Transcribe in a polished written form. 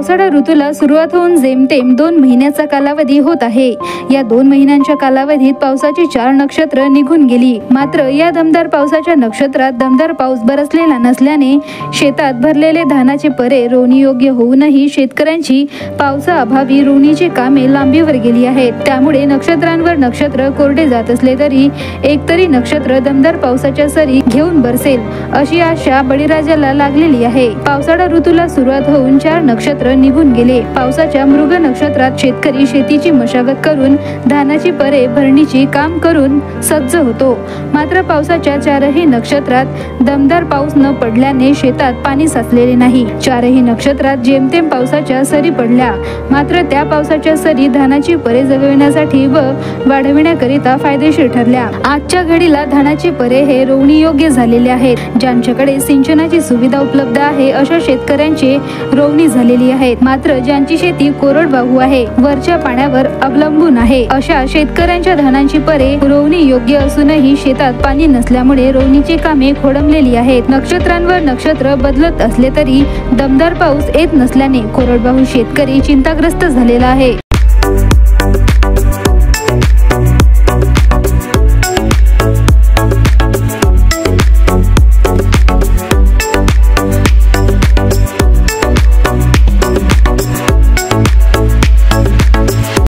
पावसाळा ऋतूला सुरुवात होऊन जेमतेम 2 महिन्याचा कालावधी होत आहे। या 2 महिन्यांच्या कालावधीत पावसाची 4 नक्षत्र निघून गेली। मात्र या दमदार पावसाच्या नक्षत्रात दमदार पाऊस बरसलेला नसल्याने शेतात भरलेले धानाचे परे रोवणी योग्य होऊनही शेतकऱ्यांची पावसाअभावी रोवणीची कामे लांबीवर गेली आहेत। त्यामुळे नक्षत्रांवर नक्षत्र कोरडे जात असले तरी एकतरी नक्षत्र दमदार पावसाच्या सरी घेऊन बरसेल अशी आशा बळीराजाला लागलेली आहे। पावसाळा ऋतूला सुरुवात होऊन 4 नक्षत्र निघून गेले। पावसाच्या मृग नक्षत्रात शेतकरी शेतीची मशागत करून धानाची परे भरणीची काम करून सज्ज होतो। मात्र पावसाच्या 4ही नक्षत्रात दमदार पाऊस न पडल्याने शेतात पाणी साचलेले नाही। 4ही नक्षत्रात जेमतेम पावसाच्या सरी पडल्या। मात्र त्या पावसाच्या सरी धानाची परे जगविण्यासाठी व वाढविण्याकरिता फायदेशीर ठरल्या। आजच्या घडीला धानाची परे हे रोवणी योग्य झालेले आहेत। ज्यांच्याकडे सिंचनाची सुविधा उपलब्ध आहे अशा शेतकऱ्यांची रोवणी झालेली आहे। मात्र ज्यांची शेती कोरडवाहू आहे, वरच्या पाण्यावर अवलंबून आहे, अशा शेतकऱ्यांच्या धानाची परे रोवणी योग्य असूनही शेतात पाणी नसल्यामुळे रोवणीची कामे खोळंबलेली आहेत। नक्षत्रांवर नक्षत्र बदलत असले तरी दमदार पाऊस येत नसल्याने कोरडवाहू शेतकरी चिंताग्रस्त झालेला आहे।